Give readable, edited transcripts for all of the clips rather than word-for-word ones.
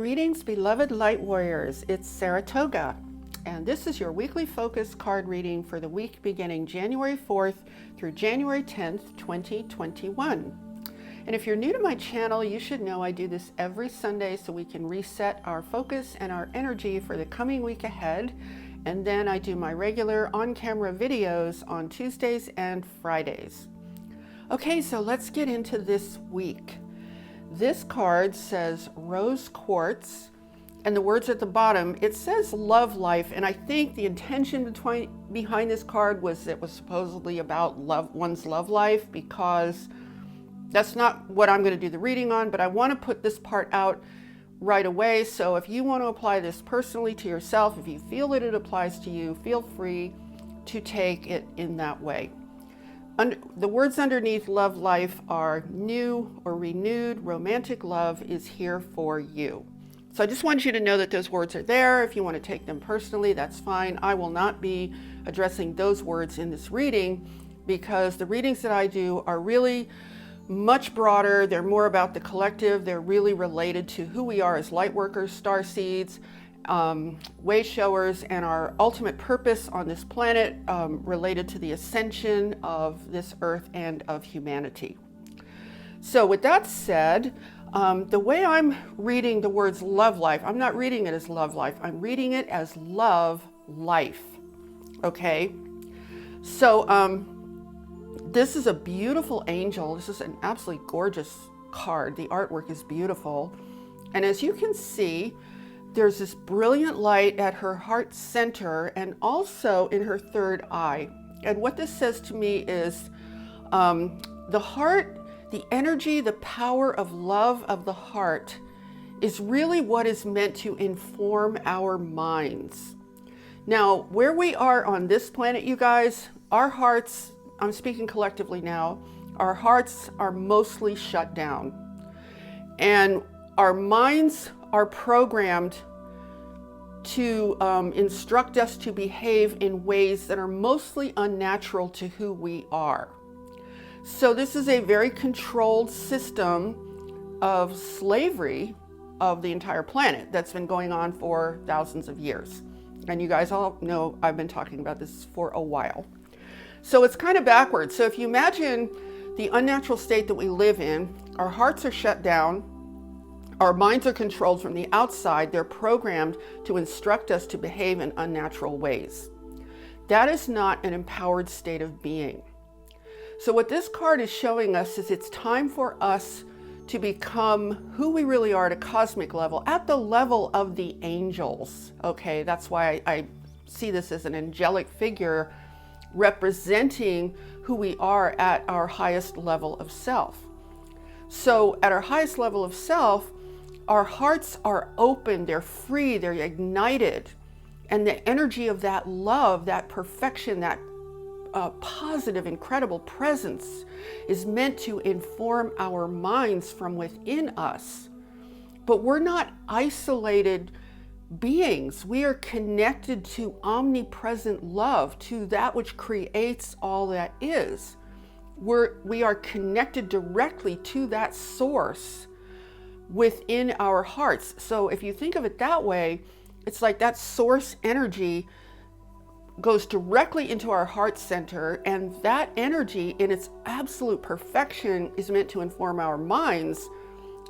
Greetings, beloved light warriors. It's Saratoga, and this is your weekly focus card reading for the week beginning January 4th through January 10th, 2021. And if you're new to my channel, you should know I do this every Sunday so we can reset our focus and our energy for the coming week ahead. And then I do my regular on-camera videos on Tuesdays and Fridays. Okay, so let's get into this week. This card says rose quartz, and the words at the bottom, it says love life, and I think the intention behind this card was it was supposedly about one's love life, because that's not what I'm going to do the reading on, but I want to put this part out right away. So if you want to apply this personally to yourself, if you feel that it applies to you, feel free to take it in that way. The words underneath love life are new or renewed. Romantic love is here for you. So I just want you to know that those words are there. If you want to take them personally, that's fine. I will not be addressing those words in this reading because the readings that I do are really much broader. They're more about the collective. They're really related to who we are as Lightworkers, starseeds, way showers, and our ultimate purpose on this planet, related to the ascension of this earth and of humanity. So with that said, the way I'm reading the words love life, I'm not reading it as love life, I'm reading it as love life. Okay, so this is a beautiful angel. This is an absolutely gorgeous card. The artwork is beautiful, and as you can see, there's this brilliant light at her heart center and also in her third eye. And what this says to me is the heart, the energy, the power of love of the heart is really what is meant to inform our minds. Now, where we are on this planet, you guys, our hearts, I'm speaking collectively now, our hearts are mostly shut down. And our minds are programmed to instruct us to behave in ways that are mostly unnatural to who we are. So this is a very controlled system of slavery of the entire planet that's been going on for thousands of years. And you guys all know I've been talking about this for a while. So it's kind of backwards. So if you imagine the unnatural state that we live in, our hearts are shut down, our minds are controlled from the outside, they're programmed to instruct us to behave in unnatural ways. That is not an empowered state of being. So what this card is showing us is it's time for us to become who we really are at a cosmic level, at the level of the angels. Okay, that's why I see this as an angelic figure representing who we are at our highest level of self. So at our highest level of self, our hearts are open, they're free, they're ignited. And the energy of that love, that perfection, that positive, incredible presence is meant to inform our minds from within us. But we're not isolated beings. We are connected to omnipresent love, to that which creates all that is. We are connected directly to that source within our hearts. So if you think of it that way, it's like that source energy goes directly into our heart center, and that energy in its absolute perfection is meant to inform our minds,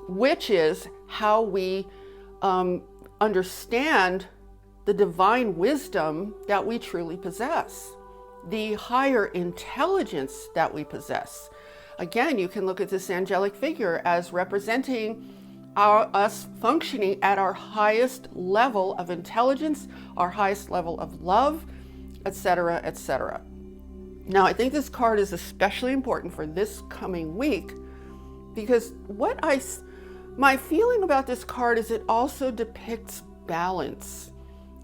which is how we understand the divine wisdom that we truly possess, the higher intelligence that we possess. Again, you can look at this angelic figure as representing us functioning at our highest level of intelligence, our highest level of love, etc., etc. Now, I think this card is especially important for this coming week because my feeling about this card is it also depicts balance.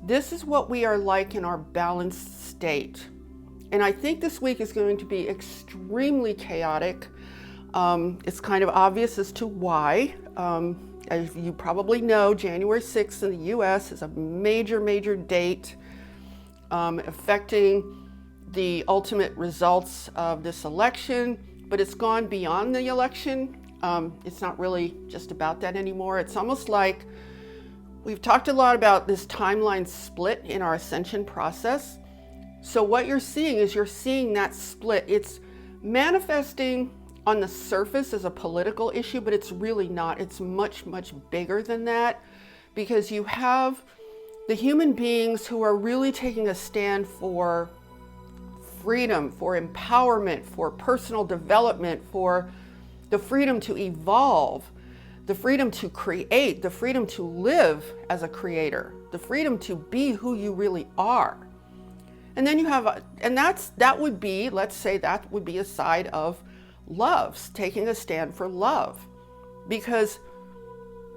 This is what we are like in our balanced state. And I think this week is going to be extremely chaotic. It's kind of obvious as to why. As you probably know, January 6th in the US is a major, major date affecting the ultimate results of this election, but it's gone beyond the election. It's not really just about that anymore. It's almost like We've talked a lot about this timeline split in our ascension process. So what you're seeing is you're seeing that split. It's manifesting on the surface as a political issue, but it's really not. It's much, much bigger than that, because you have the human beings who are really taking a stand for freedom, for empowerment, for personal development, for the freedom to evolve, the freedom to create, the freedom to live as a creator, the freedom to be who you really are. And then you have, that would be, let's say that would be a side of love, taking a stand for love. Because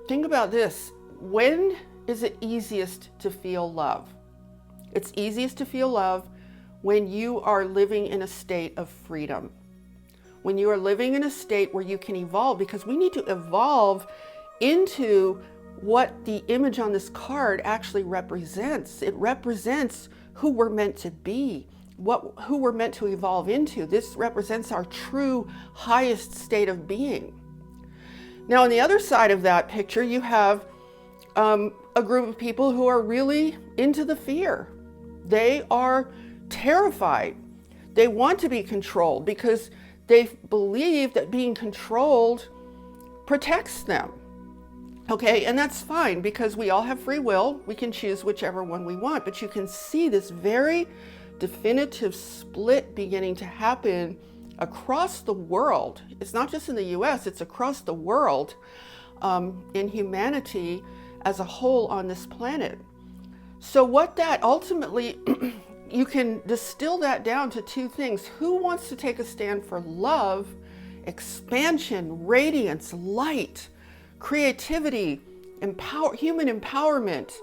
think about this, when is it easiest to feel love? It's easiest to feel love when you are living in a state of freedom. When you are living in a state where you can evolve, because we need to evolve into what the image on this card actually represents. It represents who we're meant to be, who we're meant to evolve into. This represents our true highest state of being. Now, on the other side of that picture, you have a group of people who are really into the fear. They are terrified. They want to be controlled because they believe that being controlled protects them. Okay, and that's fine because we all have free will. We can choose whichever one we want, but you can see this very definitive split beginning to happen across the world. It's not just in the US, it's across the world, in humanity as a whole on this planet. So what that ultimately, you can distill that down to two things. Who wants to take a stand for love, expansion, radiance, light, creativity, human empowerment,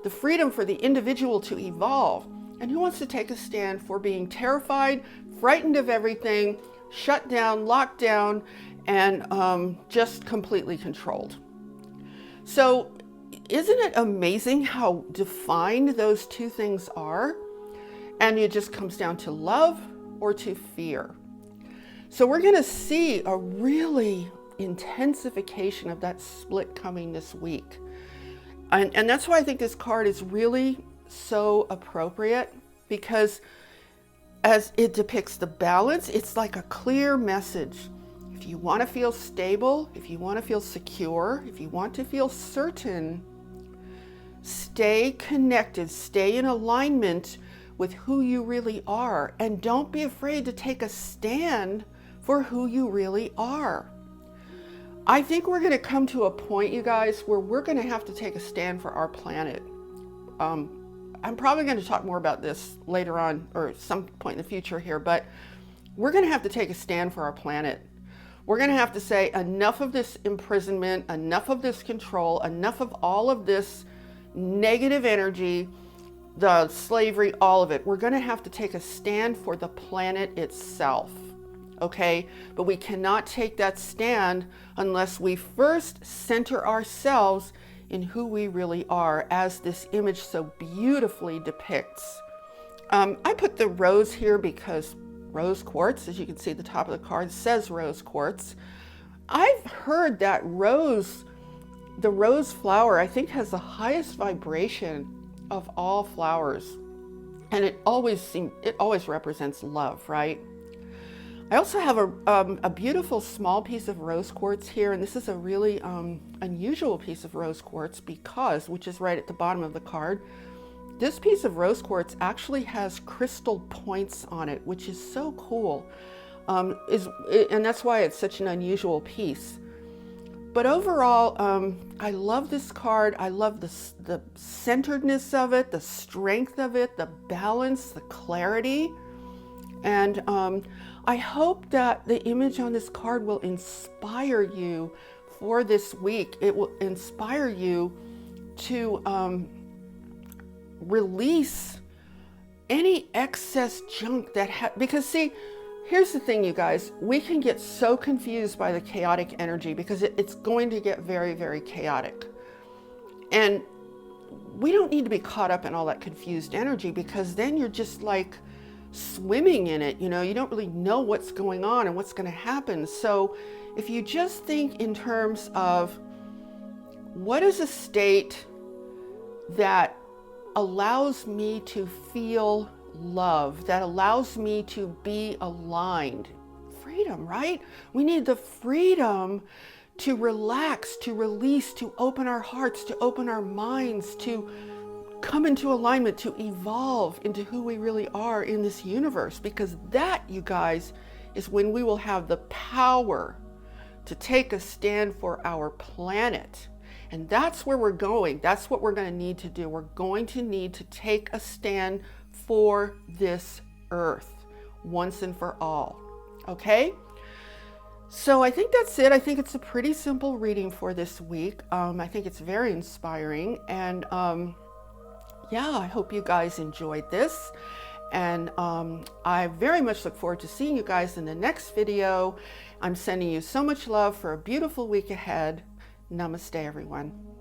the freedom for the individual to evolve? And who wants to take a stand for being terrified, frightened of everything, shut down, locked down, and just completely controlled? So isn't it amazing how defined those two things are? And it just comes down to love or to fear. So we're going to see a really intensification of that split coming this week. And that's why I think this card is really so appropriate, because as it depicts the balance, it's like a clear message. If you want to feel stable, if you want to feel secure, if you want to feel certain, stay connected, stay in alignment with who you really are, and don't be afraid to take a stand for who you really are. I think we're going to come to a point, you guys, where we're going to have to take a stand for our planet. I'm probably going to talk more about this later on, or some point in the future here, but we're going to have to take a stand for our planet. We're going to have to say enough of this imprisonment, enough of this control, enough of all of this negative energy, the slavery, all of it. We're going to have to take a stand for the planet itself. Okay, but we cannot take that stand unless we first center ourselves in who we really are, as this image so beautifully depicts. I put the rose here because rose quartz, as you can see at the top of the card, says rose quartz. I've heard that the rose flower, I think, has the highest vibration of all flowers, and it always represents love, right? I also have a beautiful small piece of rose quartz here, and this is a really unusual piece of rose quartz because, which is right at the bottom of the card, this piece of rose quartz actually has crystal points on it, which is so cool, and that's why it's such an unusual piece. But overall, I love this card. I love the centeredness of it, the strength of it, the balance, the clarity, and I hope that the image on this card will inspire you for this week. It will inspire you to release any excess junk because see, here's the thing, you guys, we can get so confused by the chaotic energy because it's going to get very, very chaotic. And we don't need to be caught up in all that confused energy, because then you're just like swimming in it, you don't really know what's going on and what's going to happen. So if you just think in terms of what is a state that allows me to feel love, that allows me to be aligned. Freedom, right? We need the freedom to relax, to release, to open our hearts, to open our minds, to come into alignment, to evolve into who we really are in this universe. Because that, you guys, is when we will have the power to take a stand for our planet. And that's where we're going. That's what we're going to need to do. We're going to need to take a stand for this earth once and for all. Okay? So I think that's it. I think it's a pretty simple reading for this week. I think it's very inspiring. And yeah, I hope you guys enjoyed this. And I very much look forward to seeing you guys in the next video. I'm sending you so much love for a beautiful week ahead. Namaste, everyone.